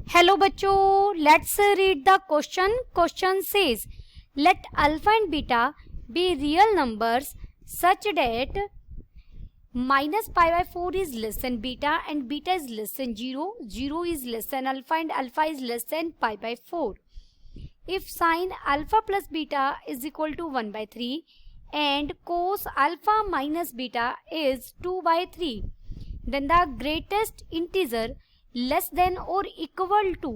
Hello बच्चों, let's read the question. Question says let alpha and beta be real numbers such that -π/4 is less than beta and beta is less than 0, 0 is less than alpha and alpha is less than π/4. If sin alpha plus beta is equal to 1/3 and cos alpha minus beta is 2/3, then the greatest integer less than or equal to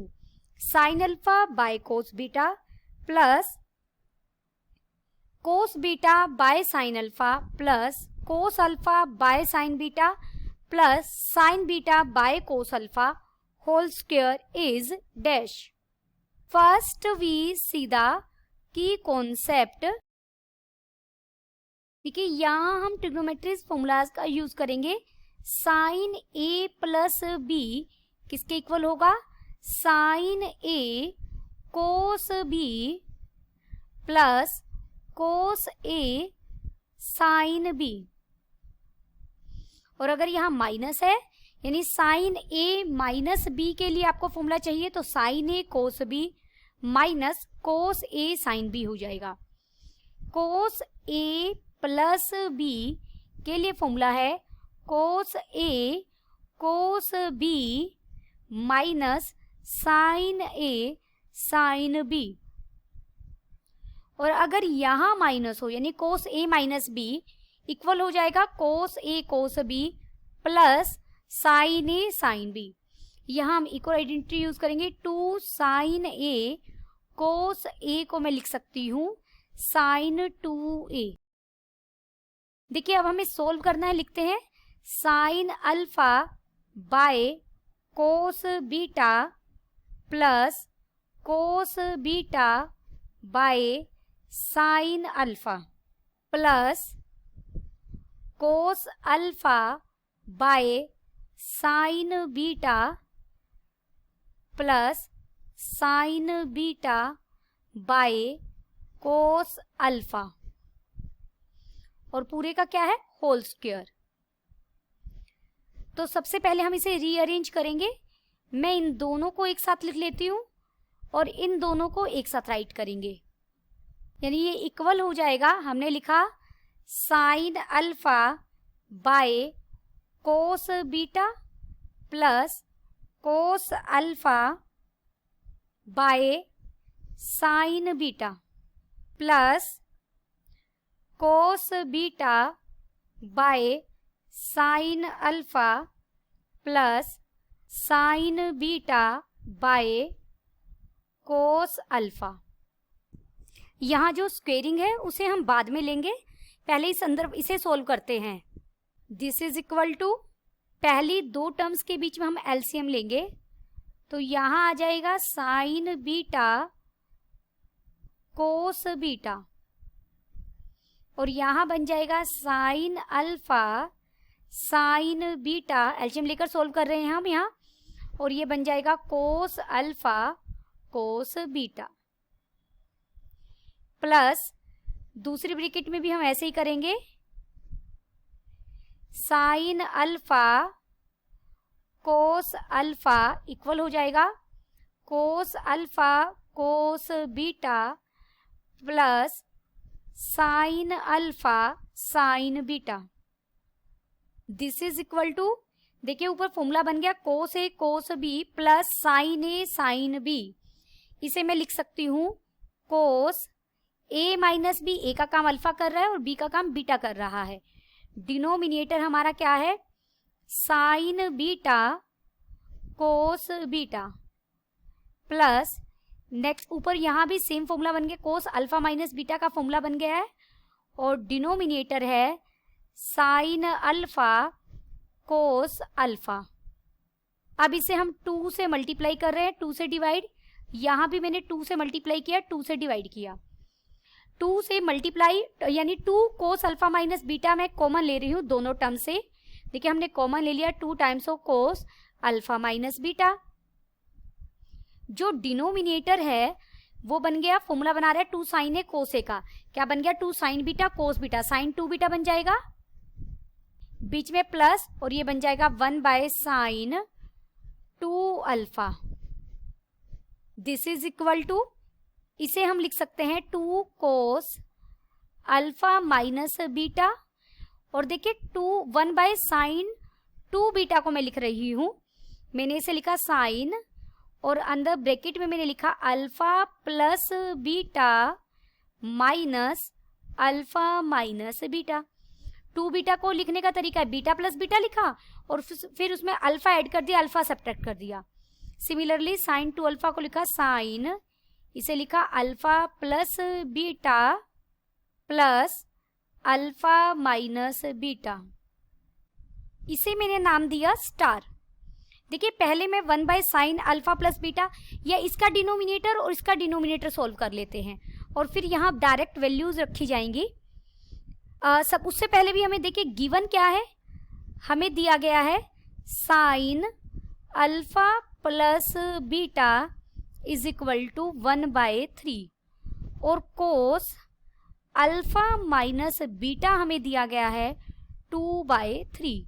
sin alpha by cos beta plus cos beta by sin alpha plus cos alpha by sin beta plus sin beta by cos alpha whole square is dash. First we see the key concept. देखिए यहाँ हम trigonometry formulas का use करेंगे. Sign ए plus B किसके equal होगा? Sign ए cos B plus cos ए sine B. और अगर यहाँ माइनस है यानी साइन ए माइनस बी के लिए आपको फॉर्मूला चाहिए तो साइन ए कोस बी माइनस कोस ए साइन बी हो जाएगा. कोस ए प्लस बी के लिए फॉर्मूला है कोस A cos B minus sign A sine B. और अगर यहां माइनस हो यानी कोस ए माइनस बी इक्वल हो जाएगा कोस A cos B plus sine A sine B. यहां हम इक्वल आइडेंटिटी यूज करेंगे. 2 साइन ए कोस ए को मैं लिख सकती हूं साइन 2a. देखिए अब हमें सोल्व करना है. लिखते हैं sine alpha by cos beta plus cos beta by sine alpha plus cos alpha by sine beta plus sine beta by cos alpha और पूरे का क्या है? Whole square. तो सबसे पहले हम इसे रीअरेंज करेंगे. मैं इन दोनों को एक साथ लिख लेती हूं और इन दोनों को एक साथ राइट करेंगे. यानी ये इक्वल हो जाएगा. हमने लिखा sign alpha by cos beta plus cos alpha by sine beta plus cos beta by sine alpha plus sine beta by cos alpha. यहाँ जो स्क्वेयरिंग है उसे हम बाद में लेंगे. पहले इस अंदर इसे सोल्व करते हैं. दिस इज इक्वल टू पहली दो टर्म्स के बीच में हम एलसीएम लेंगे तो यहाँ आ जाएगा साइन बीटा कोस बीटा और यहाँ बन जाएगा sine alpha sine beta. LCM लेकर सोल्व कर रहे हैं हम यहाँ और ये बन जाएगा cos alpha cos beta plus दूसरी ब्रैकेट में भी हम ऐसे ही करेंगे. Sine alpha cos alpha equal हो जाएगा cos alpha cos beta plus sine alpha sine beta. This is equal to देखिए ऊपर फॉर्मूला बन गया cos A cos B plus sine A sine B. इसे मैं लिख सकती हूं कोस ए माइनस बी. ए का काम अल्फा कर रहा है और बी का काम बीटा कर रहा है. डिनोमिनेटर हमारा क्या है? साइन बीटा कोस बीटा प्लस नेक्स्ट ऊपर यहां भी सेम फॉर्मूला बन गया कोस अल्फा माइनस बीटा का फॉर्मूला बन गया है और डिनोमिनेटर है साइन अल्फा कोस अल्फा. अब इसे हम 2 से मल्टीप्लाई कर रहे हैं. 2 से डिवाइड. यहां भी मैंने 2 से मल्टीप्लाई किया 2 से डिवाइड किया. 2 से मल्टीप्लाई यानी 2 कोस अल्फा माइनस बीटा मैं कॉमन ले रही हूं दोनों टर्म से. देखिए हमने कॉमन ले लिया 2 times of cos alpha minus beta. जो डिनोमिनेटर है वो बन गया फॉर्मूला बना रहा है 2 साइन ए कोस ए का. क्या बन गया? 2 sign beta cos beta sine 2 beta बन जाएगा. बीच में प्लस और ये बन जाएगा 1 by sine 2 alpha this is equal to, इसे हम लिख सकते हैं 2 कोस अल्फा माइनस बीटा, और देखिए 1/sin 2 बीटा को मैं लिख रही हूं, मैंने इसे लिखा साइन और अंदर ब्रैकेट में मैंने लिखा alpha plus beta minus alpha minus beta. 2 beta को लिखने का तरीका है बीटा प्लस बीटा लिखा और फिर उसमें अल्फा ऐड कर दिया, अल्फा सब्ट्रैक्ट कर दिया। सिमिलरली साइन 2 अल्फा को लिखा साइन, इसे लिखा alpha plus beta plus alpha minus beta, इसे मैंने नाम दिया स्टार। देखिए पहले मैं 1/sin अल्फा प्लस बीटा, या इसका डिनोमिनेटर और इसका डिनोमिनेटर सोल्व कर लेते हैं और फिर यहाँ डायरेक्ट वैल्यूज रखी जाएंगी। सब उससे पहले भी हमें देखिए गिवन क्या है, हमें दिया गया है sine alpha plus beta is equal to 1/3 और कोस अल्फा माइनस बीटा हमें दिया गया है 2/3।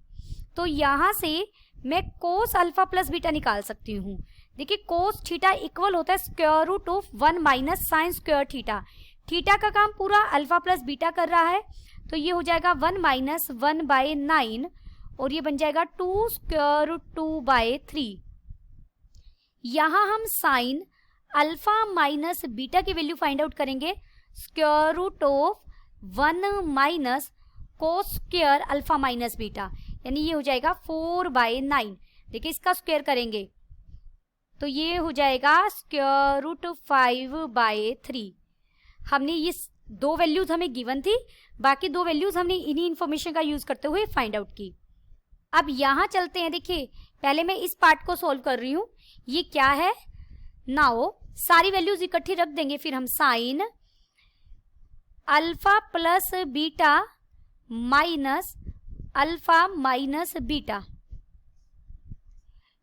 तो यहां से मैं कोस अल्फा प्लस बीटा निकाल सकती हूँ। देखिए कोस थीटा इक्वल होता है square root of 1 minus sine square theta. Theta का काम पूरा अल्फा प्लस बीटा कर रहा है, तो ये हो जाएगा 1 माइनस 1/9 और ये बन जाएगा 2 स्क्वायर रूट 2/3। यहां हम साइन अल्फा माइनस बीटा की वैल्यू फाइंड आउट करेंगे, square root of 1 minus cos square alpha minus beta, यानी ये हो जाएगा 4/9। देखिए इसका स्क्वायर करेंगे तो ये हो जाएगा स्क्वायर रूट 5/3। हमने ये 2 वैल्यूज हमें गिवन थी, बाकी 2 वैल्यूज हमने इन्हीं इंफॉर्मेशन का यूज करते हुए फाइंड आउट की। अब यहां चलते हैं, देखिए पहले मैं इस पार्ट को सोल्व कर रही हूं, ये क्या है, नाउ सारी वैल्यूज इकट्ठी रख देंगे, फिर हम sine alpha plus beta minus alpha minus beta,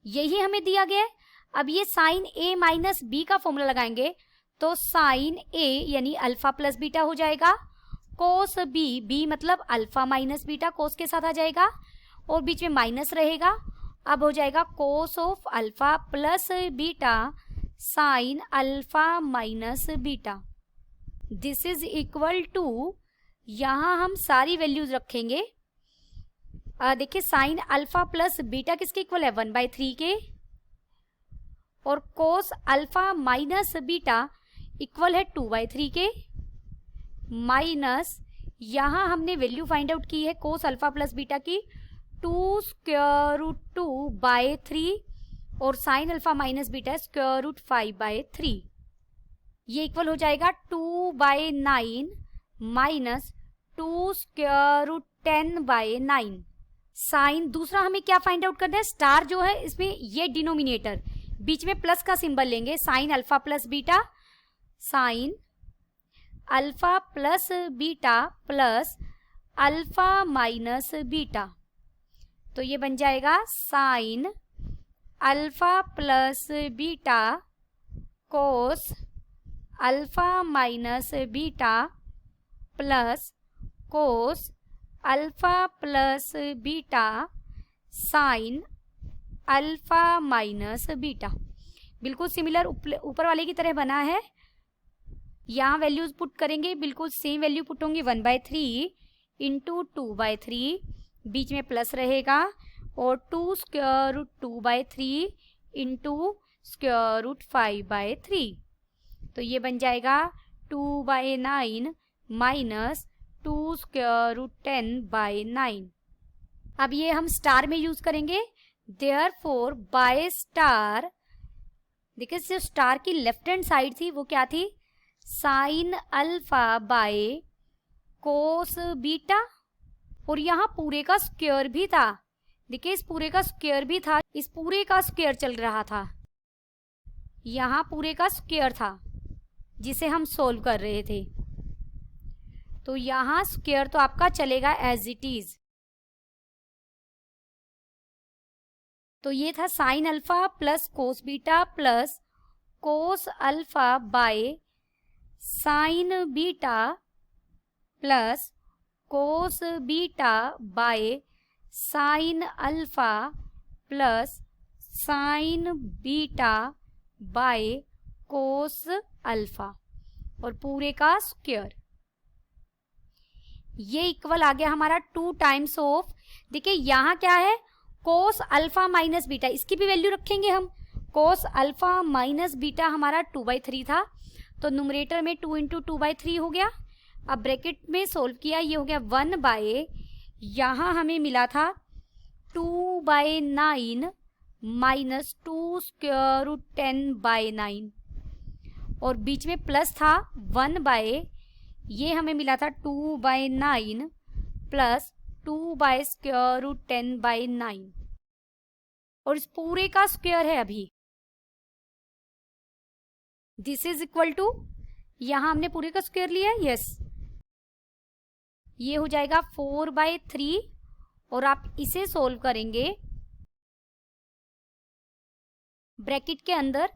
यही हमें दिया गया है। अब ये साइन ए माइनस बी का फॉर्मूला लगाएंगे तो साइन ए यानी अल्फा प्लस बीटा हो जाएगा, कोस बी, बी मतलब अल्फा माइनस बीटा, कोस के साथ आ जाएगा और बीच में माइनस रहेगा, अब हो जाएगा cos of alpha plus beta sine alpha minus beta. This is equal to, यहां हम सारी वैल्यूज रखेंगे। देखिए साइन अल्फा प्लस बीटा किसके इक्वल है, 1/3 के, और cos alpha minus beta equal है 2/3 के, माइनस यहां हमने वैल्यू फाइंड आउट की है कोस अल्फा प्लस बीटा की 2 स्क्वायर रूट 2/3 और sine alpha minus beta square root 5/3, ये इक्वल हो जाएगा 2/9 माइनस 2 स्क्वायर रूट 10/9। साइन दूसरा हमें क्या फाइंड आउट करना है, स्टार जो है इसमें ये डिनोमिनेटर, बीच में प्लस का सिंबल लेंगे, sign alpha plus beta, sine alpha plus beta plus alpha minus beta, तो ये बन जाएगा साइन अल्फा प्लस बीटा कोस alpha minus beta plus cos alpha plus beta sine alpha minus beta. बिल्कुल similar ऊपर वाले की तरह बना है। यहाँ वैल्यूज पुट करेंगे, बिल्कुल सेम वैल्यू पुट होंगी, 1/3 इंटू 2/3, बीच में प्लस रहेगा, और 2 square root 2/3 into square root 5/3, तो ये बन जाएगा 2/9 माइनस 2 स्क्वायर रूट 10/9। अब ये हम स्टार में यूज करेंगे, देयरफॉर बाय स्टार, देखिए जो स्टार की लेफ्ट हैंड साइड थी वो क्या थी, sign alpha by cos beta, और यहाँ पूरे का स्क्वायर भी था, देखिए इस पूरे का स्क्वायर भी था, इस पूरे का स्क्वायर चल रहा था, यहाँ पूरे का स्क्वायर था जिसे हम सोल्व कर रहे थे, तो यहाँ स्क्वायर तो आपका चलेगा एज इट इज। तो ये था sign alpha plus cos beta plus cos alpha by sine beta plus cos beta by sine alpha plus sine beta by cos alpha और पूरे का स्क्वायर। ये इक्वल आ गया हमारा 2 टाइम्स ऑफ, देखिए यहाँ क्या है, कोस अल्फा माइनस बीटा, इसकी भी वैल्यू रखेंगे हम। कोस अल्फा माइनस बीटा हमारा 2/3 था, तो न्यूमरेटर में 2 × 2/3 हो गया। अब ब्रैकेट में सोल्व किया, ये हो गया 1/, यहाँ हमें मिला था 2/9 माइनस 2 स्क्वायर रूट 10/9, और बीच में प्लस था 1/, ये हमें मिला था 2/9 प्लस 2 स्क्वायर रूट 10/9, और इस पूरे का स्क्वायर है अभी। दिस इज इक्वल टू, यहां हमने पूरे का स्क्वायर लिया, यस, ये हो जाएगा 4/3, और आप इसे सोल्व करेंगे ब्रैकेट के अंदर,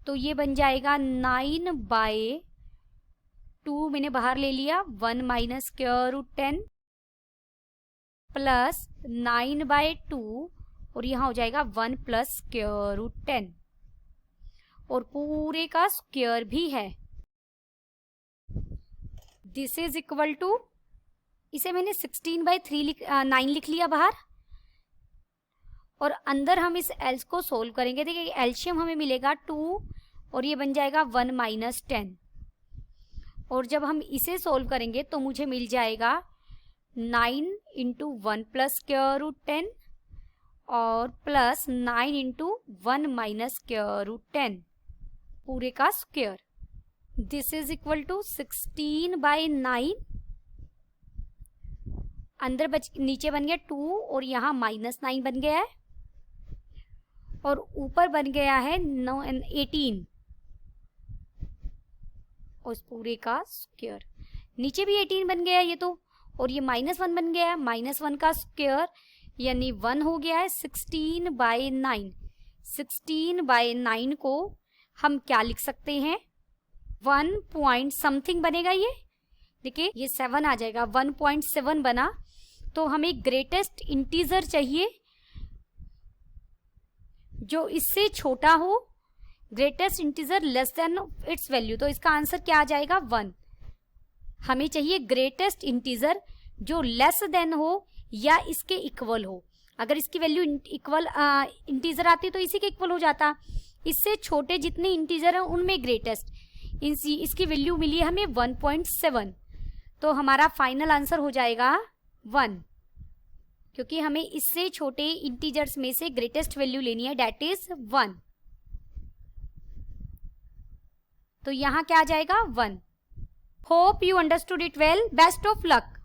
तो ये बन जाएगा 9/2, मैंने बाहर ले लिया, 1 माइनस स्क्वायर रूट 10 प्लस 9/2, और यहाँ हो जाएगा 1 प्लस स्क्वायर रूट 10, और पूरे का स्क्वायर भी है। दिस इज इक्वल टू, इसे मैंने 9 लिख लिया बाहर, और अंदर हम इस एल्स को सोल्व करेंगे। देखिए एल्शियम हमें मिलेगा 2, और ये बन जाएगा 1 माइनस 10, और जब हम इसे सोल्व करेंगे तो मुझे मिल जाएगा 9 × 1 प्लस स्क्वायर रूट 10 और प्लस 9 × 1 माइनस स्क्वायर रूट 10 पूरे का square. This is equal to 16/9, अंदर नीचे बन गया 2, और यहाँ -9 बन गया है, और ऊपर बन गया है 18, और इस पूरे का स्क्वायर। नीचे भी 18 बन गया है ये तो, और ये -1 बन गया है, -1 का स्क्वायर यानी 1 हो गया है। 16/9, 16/9 को हम क्या लिख सकते हैं, 1 पॉइंट समथिंग बनेगा ये, देखिए ये 7 आ जाएगा, 1.7 बना। तो हमें ग्रेटेस्ट इंटीजर चाहिए जो इससे छोटा हो, greatest integer less than it's value, तो इसका आंसर क्या आ जाएगा, 1। हमें चाहिए ग्रेटेस्ट इंटीजर जो लेस देन हो या इसके इक्वल हो। अगर इसकी वैल्यू इक्वल इंटीजर आती तो इसी के इक्वल हो जाता, इससे छोटे जितने इंटीजर हैं उनमें ग्रेटेस्ट, इसकी वैल्यू मिली है हमें 1.7, तो हमारा फाइनल आंसर हो जाएगा 1, क्योंकि हमें इससे छोटे इंटीजर्स में से ग्रेटेस्ट वैल्यू लेनी है, डेट इज 1। तो यहाँ क्या आ जाएगा, 1। Hope you understood it well, best of luck.